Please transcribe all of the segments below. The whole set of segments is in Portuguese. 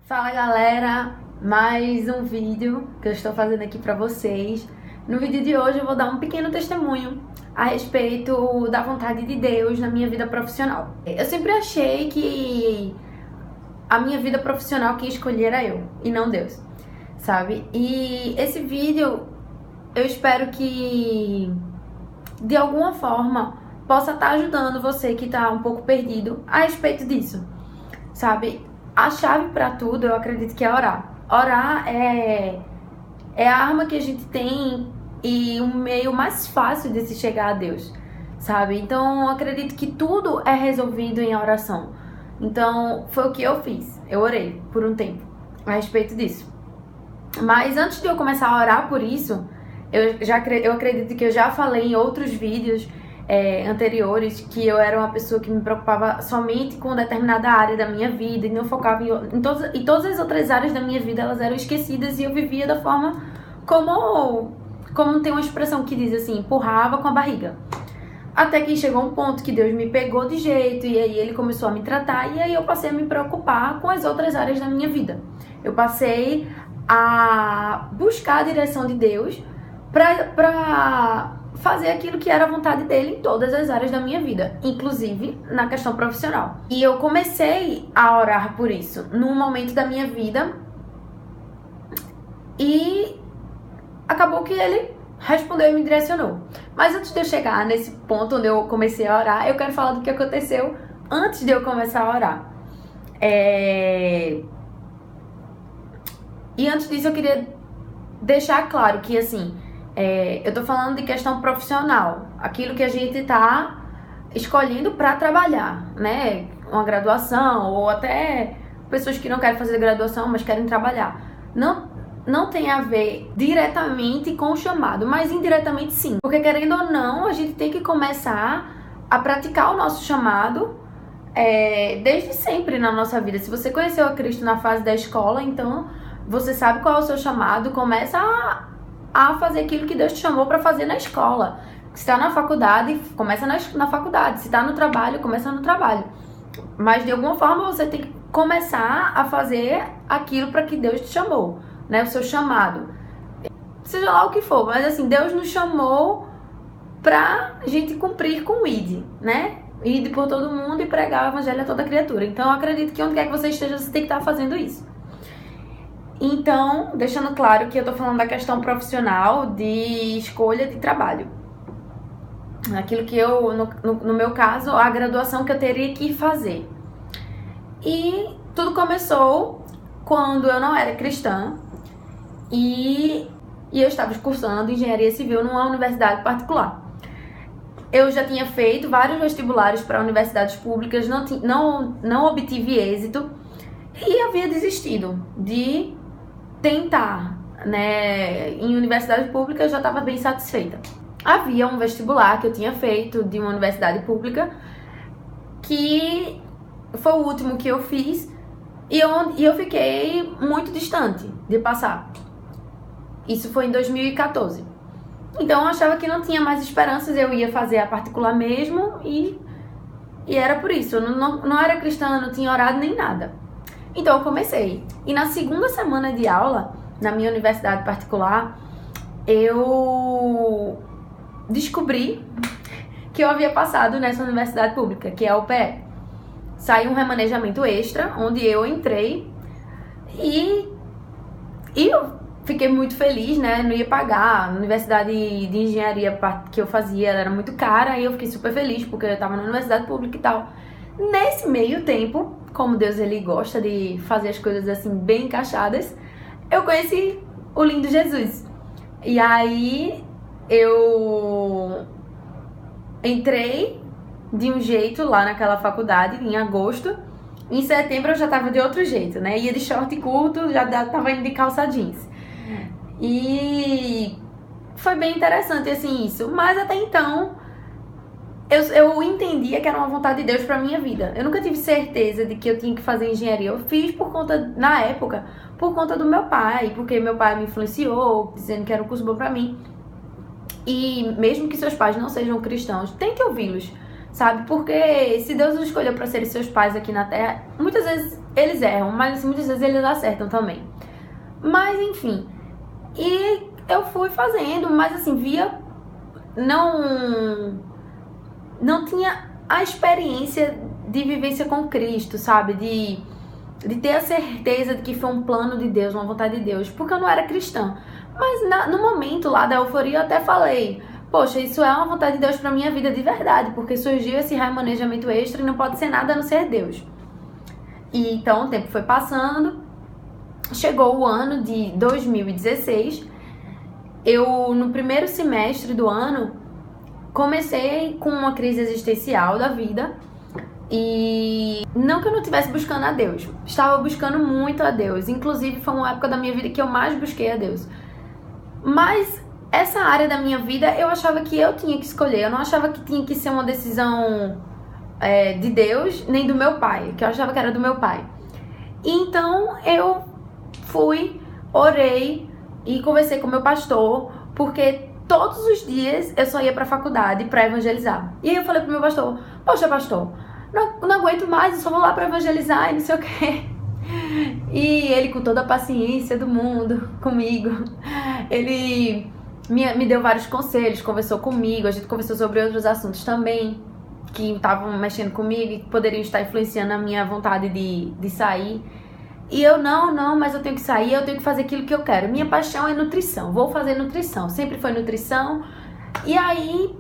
Fala galera, mais um vídeo que eu estou fazendo aqui pra vocês. No vídeo de hoje eu vou dar um pequeno testemunho a respeito da vontade de Deus na minha vida profissional. Eu sempre achei que a minha vida profissional quem escolher era eu e não Deus, sabe? E esse vídeo eu espero que de alguma forma possa estar ajudando você que tá um pouco perdido a respeito disso, sabe? A chave pra tudo, eu acredito que é orar. Orar é a arma que a gente tem e o meio mais fácil de se chegar a Deus, sabe? Então, eu acredito que tudo é resolvido em oração. Então, foi o que eu fiz. Eu orei por um tempo a respeito disso. Mas antes de eu começar a orar por isso, eu acredito que eu já falei em outros vídeos anteriores que eu era uma pessoa que me preocupava somente com determinada área da minha vida e não focava em todas as outras áreas da minha vida. Elas eram esquecidas e eu vivia da forma como tem uma expressão que diz assim, empurrava com a barriga. Até que chegou um ponto que Deus me pegou de jeito e aí Ele começou a me tratar e aí eu passei a me preocupar com as outras áreas da minha vida. Eu passei a buscar a direção de Deus pra fazer aquilo que era a vontade dele em todas as áreas da minha vida, inclusive na questão profissional. E eu comecei a orar por isso num momento da minha vida e acabou que ele respondeu e me direcionou. Mas antes de eu chegar nesse ponto onde eu comecei a orar, eu quero falar do que aconteceu antes de eu começar a orar. E antes disso eu queria deixar claro que assim, eu tô falando de questão profissional, aquilo que a gente tá escolhendo pra trabalhar, né? Uma graduação ou até pessoas que não querem fazer graduação, mas querem trabalhar. Não tem a ver diretamente com o chamado, mas indiretamente sim. Porque querendo ou não, a gente tem que começar a praticar o nosso chamado desde sempre na nossa vida. Se você conheceu a Cristo na fase da escola, então você sabe qual é o seu chamado, começa a fazer aquilo que Deus te chamou para fazer na escola. Se está na faculdade, começa na faculdade. Se está no trabalho, começa no trabalho. Mas de alguma forma você tem que começar a fazer aquilo para que Deus te chamou, né? O seu chamado. Seja lá o que for, mas assim, Deus nos chamou pra gente cumprir com o ID, né? Ir por todo mundo e pregar o evangelho a toda criatura. Então eu acredito que onde quer que você esteja, você tem que estar fazendo isso. Então, deixando claro que eu tô falando da questão profissional de escolha de trabalho. Aquilo que eu, no meu caso, a graduação que eu teria que fazer. E tudo começou quando eu não era cristã e eu estava cursando engenharia civil numa universidade particular. Eu já tinha feito vários vestibulares para universidades públicas, não obtive êxito e havia desistido de tentar, né? Em universidade pública eu já estava bem satisfeita. Havia um vestibular que eu tinha feito de uma universidade pública que foi o último que eu fiz e eu fiquei muito distante de passar. Isso foi em 2014. Então eu achava que não tinha mais esperanças, eu ia fazer a particular mesmo e era por isso. Eu não era cristã, não tinha orado nem nada. Então eu comecei. E na segunda semana de aula, na minha universidade particular, eu descobri que eu havia passado nessa universidade pública, que é a UPE. Saiu um remanejamento extra, onde eu entrei e eu fiquei muito feliz, né? Não ia pagar. A universidade de engenharia que eu fazia ela era muito cara e eu fiquei super feliz porque eu estava na universidade pública e tal. Nesse meio tempo, como Deus ele gosta de fazer as coisas assim bem encaixadas, eu conheci o lindo Jesus. E aí eu entrei de um jeito lá naquela faculdade em agosto. Em setembro eu já tava de outro jeito, né? Ia de short curto, já tava indo de calça jeans. E foi bem interessante assim isso. Mas até então eu entendia que era uma vontade de Deus pra minha vida. Eu nunca tive certeza de que eu tinha que fazer engenharia. Eu fiz na época, por conta do meu pai, porque meu pai me influenciou, dizendo que era um curso bom pra mim. E mesmo que seus pais não sejam cristãos, tente ouvi-los, sabe? Porque se Deus nos escolheu para serem seus pais aqui na Terra, muitas vezes eles erram, mas muitas vezes eles acertam também. Mas enfim, e eu fui fazendo, mas assim, não tinha a experiência de vivência com Cristo, sabe? De ter a certeza de que foi um plano de Deus, uma vontade de Deus, porque eu não era cristã. Mas no momento lá da euforia eu até falei, poxa, isso é uma vontade de Deus pra minha vida de verdade, porque surgiu esse remanejamento extra e não pode ser nada a não ser Deus. E então o tempo foi passando, chegou o ano de 2016, eu no primeiro semestre do ano comecei com uma crise existencial da vida. E não que eu não estivesse buscando a Deus, estava buscando muito a Deus. Inclusive foi uma época da minha vida que eu mais busquei a Deus. Mas essa área da minha vida eu achava que eu tinha que escolher. Eu não achava que tinha que ser uma decisão de Deus nem do meu pai, que eu achava que era do meu pai. E então eu fui, orei e conversei com meu pastor, porque todos os dias eu só ia pra faculdade pra evangelizar. E aí eu falei pro meu pastor, poxa pastor, não aguento mais, eu só vou lá pra evangelizar e não sei o que. E ele, com toda a paciência do mundo comigo, ele me deu vários conselhos, conversou comigo, a gente conversou sobre outros assuntos também que estavam mexendo comigo e que poderiam estar influenciando a minha vontade de sair. E eu, não, mas eu tenho que sair, eu tenho que fazer aquilo que eu quero. Minha paixão é nutrição, vou fazer nutrição, sempre foi nutrição. E aí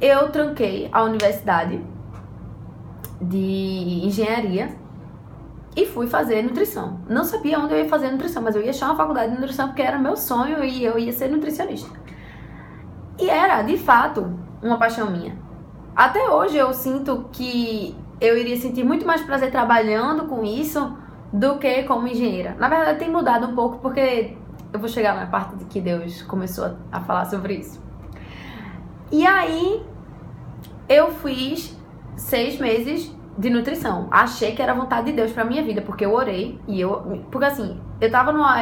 eu tranquei a universidade de engenharia e fui fazer nutrição. Não sabia onde eu ia fazer nutrição, mas eu ia achar uma faculdade de nutrição porque era meu sonho e eu ia ser nutricionista. E era, de fato, uma paixão minha. Até hoje eu sinto que eu iria sentir muito mais prazer trabalhando com isso do que como engenheira. Na verdade tem mudado um pouco porque eu vou chegar na parte de que Deus começou a falar sobre isso. E aí eu fiz 6 meses de nutrição. Achei que era a vontade de Deus pra minha vida, porque eu orei e porque assim,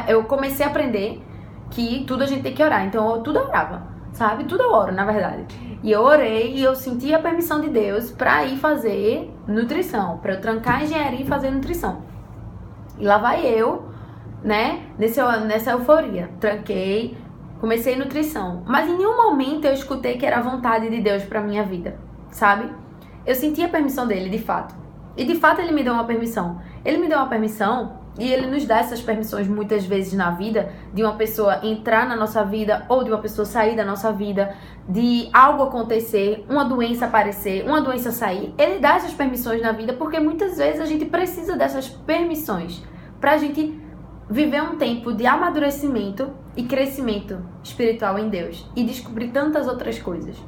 eu comecei a aprender que tudo a gente tem que orar. Então tudo eu orava, sabe? Tudo eu oro, na verdade. E eu orei e eu senti a permissão de Deus pra ir fazer nutrição, pra eu trancar a engenharia e fazer nutrição. E lá vai eu, né, nessa euforia. Tranquei, comecei nutrição. Mas em nenhum momento eu escutei que era a vontade de Deus pra minha vida, sabe? Eu senti a permissão dele, de fato. E de fato ele me deu uma permissão. Ele me deu uma permissão e ele nos dá essas permissões muitas vezes na vida, de uma pessoa entrar na nossa vida ou de uma pessoa sair da nossa vida, de algo acontecer, uma doença aparecer, uma doença sair. Ele dá essas permissões na vida porque muitas vezes a gente precisa dessas permissões pra gente viver um tempo de amadurecimento e crescimento espiritual em Deus e descobrir tantas outras coisas.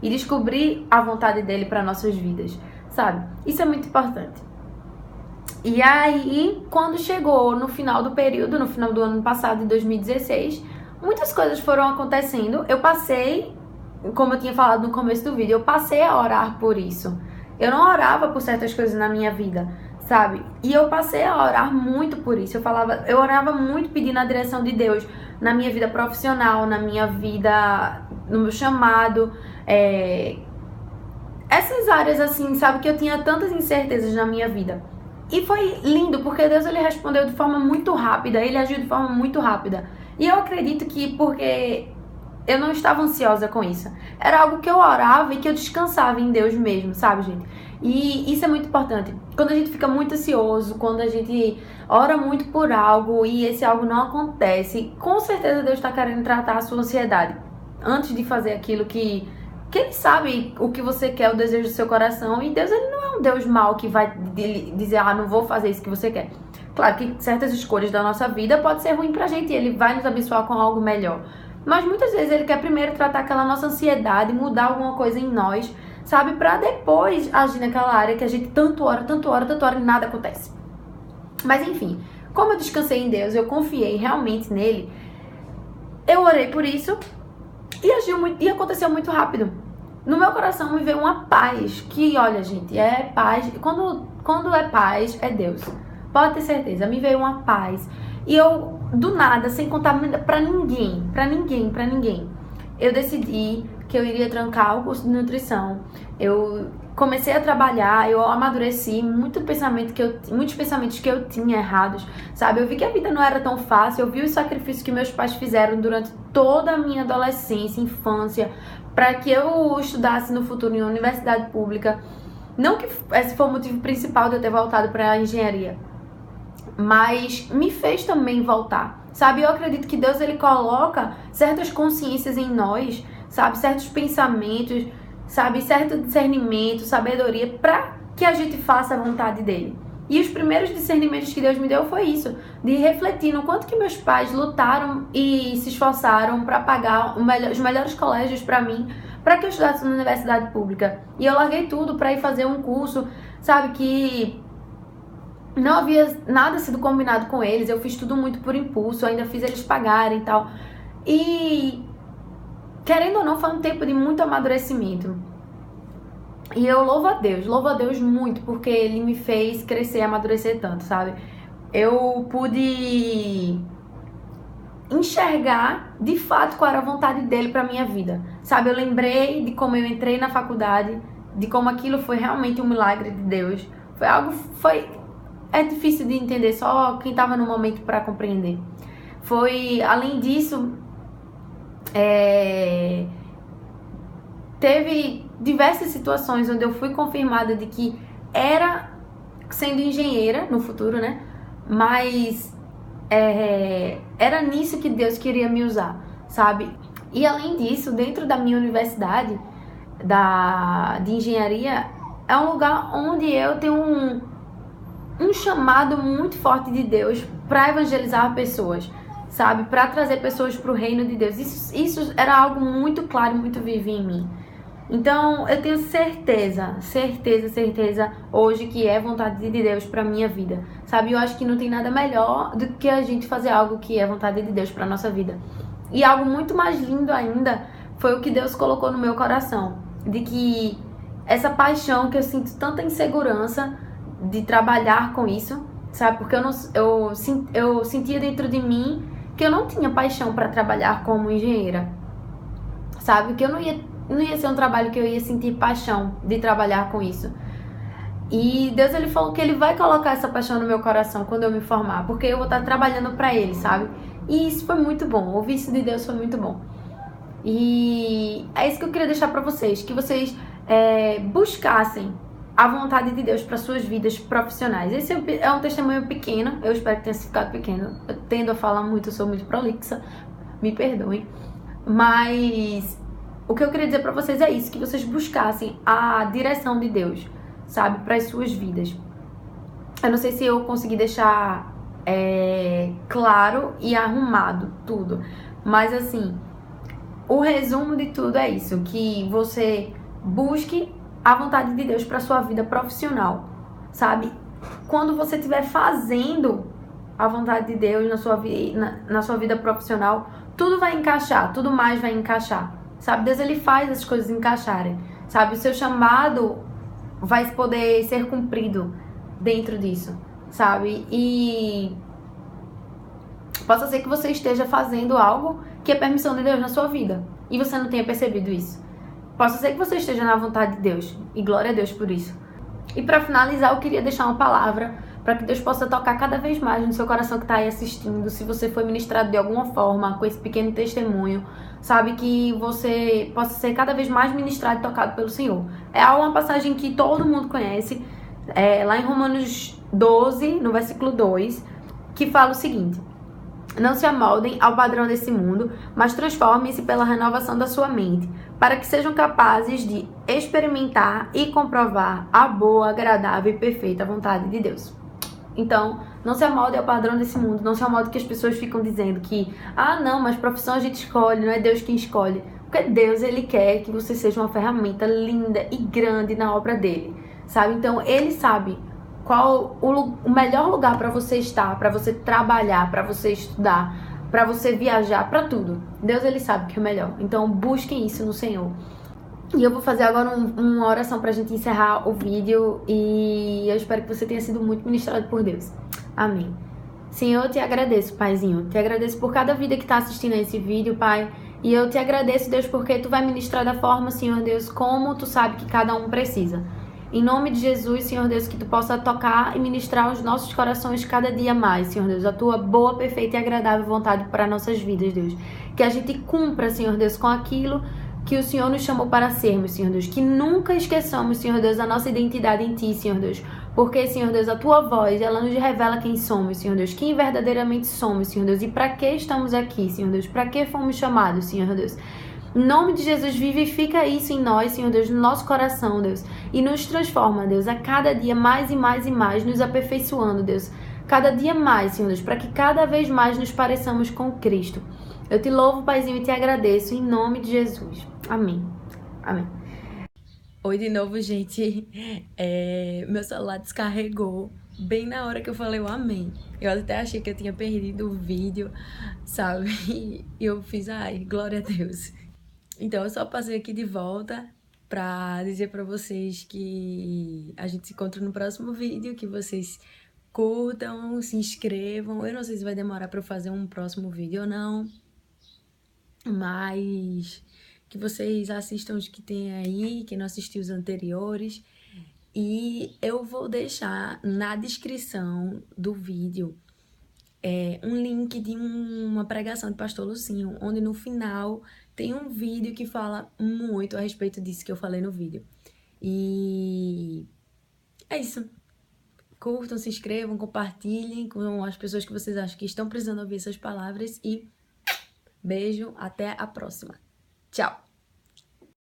E descobrir a vontade dele para nossas vidas, sabe? Isso é muito importante. E aí, quando chegou no final do período, no final do ano passado, de 2016, muitas coisas foram acontecendo. Eu passei, como eu tinha falado no começo do vídeo, eu passei a orar por isso. Eu não orava por certas coisas na minha vida, sabe? E eu passei a orar muito por isso. Eu orava muito pedindo a direção de Deus na minha vida profissional, na minha vida, no meu chamado. Essas áreas assim, sabe, que eu tinha tantas incertezas na minha vida. E foi lindo, porque Deus ele respondeu de forma muito rápida, ele agiu de forma muito rápida. E eu acredito que porque eu não estava ansiosa com isso. Era algo que eu orava e que eu descansava em Deus mesmo, sabe, gente? E isso é muito importante. Quando a gente fica muito ansioso, quando a gente ora muito por algo e esse algo não acontece, com certeza Deus está querendo tratar a sua ansiedade antes de fazer aquilo que ele sabe o que você quer, o desejo do seu coração. E Deus ele não é um Deus mau que vai dizer, não vou fazer isso que você quer. Claro que certas escolhas da nossa vida pode ser ruim pra gente e ele vai nos abençoar com algo melhor. Mas muitas vezes ele quer primeiro tratar aquela nossa ansiedade, mudar alguma coisa em nós, sabe? Pra depois agir naquela área que a gente tanto ora e nada acontece. Mas enfim, como eu descansei em Deus, eu confiei realmente nele, eu orei por isso e agiu muito, e aconteceu muito rápido. No meu coração me veio uma paz, que olha gente, é paz, quando é paz, é Deus. Pode ter certeza, me veio uma paz. E eu, do nada, sem contar pra ninguém, eu decidi que eu iria trancar o curso de nutrição. Eu comecei a trabalhar, eu amadureci muitos pensamentos que eu tinha errados, sabe? Eu vi que a vida não era tão fácil, eu vi os sacrifícios que meus pais fizeram durante toda a minha adolescência, infância, para que eu estudasse no futuro em uma universidade pública. Não que esse foi o motivo principal de eu ter voltado para a engenharia, mas me fez também voltar, sabe? Eu acredito que Deus, ele coloca certas consciências em nós, sabe? Certos pensamentos, sabe? Certo discernimento, sabedoria, para que a gente faça a vontade dele. E os primeiros discernimentos que Deus me deu foi isso, de refletir no quanto que meus pais lutaram e se esforçaram para pagar os melhores colégios para mim, para que eu estudasse na universidade pública. E eu larguei tudo para ir fazer um curso, sabe, que não havia nada sido combinado com eles, eu fiz tudo muito por impulso, ainda fiz eles pagarem e tal. E, querendo ou não, foi um tempo de muito amadurecimento. E eu louvo a Deus muito, porque ele me fez crescer e amadurecer tanto, sabe? Eu pude enxergar de fato qual era a vontade dele pra minha vida, sabe? Eu lembrei de como eu entrei na faculdade, de como aquilo foi realmente um milagre de Deus. É difícil de entender, só quem estava no momento para compreender. Além disso, teve diversas situações onde eu fui confirmada de que era sendo engenheira no futuro, né? Mas era nisso que Deus queria me usar, sabe? E além disso, dentro da minha universidade de engenharia, é um lugar onde eu tenho um chamado muito forte de Deus para evangelizar pessoas, sabe? Para trazer pessoas para o reino de Deus. Isso era algo muito claro, muito vivo em mim. Então, eu tenho certeza hoje que é vontade de Deus pra minha vida, sabe? Eu acho que não tem nada melhor do que a gente fazer algo que é vontade de Deus pra nossa vida. E algo muito mais lindo ainda foi o que Deus colocou no meu coração, de que essa paixão que eu sinto tanta insegurança de trabalhar com isso, sabe? Porque eu sentia dentro de mim que eu não tinha paixão pra trabalhar como engenheira, sabe? Que eu não ia ser um trabalho que eu ia sentir paixão de trabalhar com isso. E Deus, ele falou que ele vai colocar essa paixão no meu coração quando eu me formar, porque eu vou estar trabalhando pra ele, sabe? E isso foi muito bom, ouvir isso de Deus foi muito bom. E é isso que eu queria deixar pra vocês, que vocês buscassem a vontade de Deus para suas vidas profissionais. Esse é um testemunho pequeno, eu espero que tenha ficado pequeno. Eu tendo a falar muito, eu sou muito prolixa, me perdoem. Mas o que eu queria dizer pra vocês é isso, que vocês buscassem a direção de Deus, sabe, para as suas vidas. Eu não sei se eu consegui deixar claro e arrumado tudo, mas assim, o resumo de tudo é isso, que você busque a vontade de Deus para sua vida profissional, sabe? Quando você estiver fazendo a vontade de Deus na sua vida profissional, tudo vai encaixar, tudo mais vai encaixar. Sabe, Deus, ele faz as coisas encaixarem, sabe? O seu chamado vai poder ser cumprido dentro disso, sabe? E possa ser que você esteja fazendo algo que é permissão de Deus na sua vida e você não tenha percebido isso. Possa ser que você esteja na vontade de Deus e glória a Deus por isso. E para finalizar, eu queria deixar uma palavra para que Deus possa tocar cada vez mais no seu coração que está aí assistindo. Se você foi ministrado de alguma forma com esse pequeno testemunho, sabe, que você possa ser cada vez mais ministrado e tocado pelo Senhor. É uma passagem que todo mundo conhece, lá em Romanos 12, no versículo 2, que fala o seguinte: não se amoldem ao padrão desse mundo, mas transformem-se pela renovação da sua mente, para que sejam capazes de experimentar e comprovar a boa, agradável e perfeita vontade de Deus. Então, não se amolde ao padrão desse mundo, não se amolde que as pessoas ficam dizendo que não, mas profissão a gente escolhe, não é Deus quem escolhe. Porque Deus, ele quer que você seja uma ferramenta linda e grande na obra dele, sabe? Então, ele sabe qual o melhor lugar para você estar, para você trabalhar, para você estudar, para você viajar, para tudo. Deus, ele sabe o que é melhor. Então, busquem isso no Senhor. E eu vou fazer agora uma oração pra gente encerrar o vídeo e eu espero que você tenha sido muito ministrado por Deus. Amém. Senhor, eu te agradeço, Paizinho. Te agradeço por cada vida que tá assistindo a esse vídeo, Pai. E eu te agradeço, Deus, porque tu vai ministrar da forma, Senhor Deus, como tu sabe que cada um precisa. Em nome de Jesus, Senhor Deus, que tu possa tocar e ministrar os nossos corações cada dia mais, Senhor Deus, a tua boa, perfeita e agradável vontade para nossas vidas, Deus. Que a gente cumpra, Senhor Deus, com aquilo que o Senhor nos chamou para sermos, Senhor Deus. Que nunca esqueçamos, Senhor Deus, a nossa identidade em Ti, Senhor Deus. Porque, Senhor Deus, a Tua voz, ela nos revela quem somos, Senhor Deus. Quem verdadeiramente somos, Senhor Deus. E para que estamos aqui, Senhor Deus. Para que fomos chamados, Senhor Deus. Em nome de Jesus, vivifica isso em nós, Senhor Deus, no nosso coração, Deus. E nos transforma, Deus, a cada dia mais e mais e mais, nos aperfeiçoando, Deus. Cada dia mais, Senhor Deus, para que cada vez mais nos pareçamos com Cristo. Eu te louvo, Paizinho, e te agradeço, em nome de Jesus. Amém. Amém. Oi de novo, gente. Meu celular descarregou bem na hora que eu falei o amém. Eu até achei que eu tinha perdido o vídeo, sabe? E eu fiz, ai, glória a Deus. Então, eu só passei aqui de volta pra dizer pra vocês que a gente se encontra no próximo vídeo, que vocês curtam, se inscrevam. Eu não sei se vai demorar pra eu fazer um próximo vídeo ou não, mas que vocês assistam os que tem aí, quem não assistiu os anteriores. E eu vou deixar na descrição do vídeo um link de uma pregação de Pastor Lucinho, onde no final tem um vídeo que fala muito a respeito disso que eu falei no vídeo. E é isso. Curtam, se inscrevam, compartilhem com as pessoas que vocês acham que estão precisando ouvir essas palavras. E beijo, até a próxima. Tchau!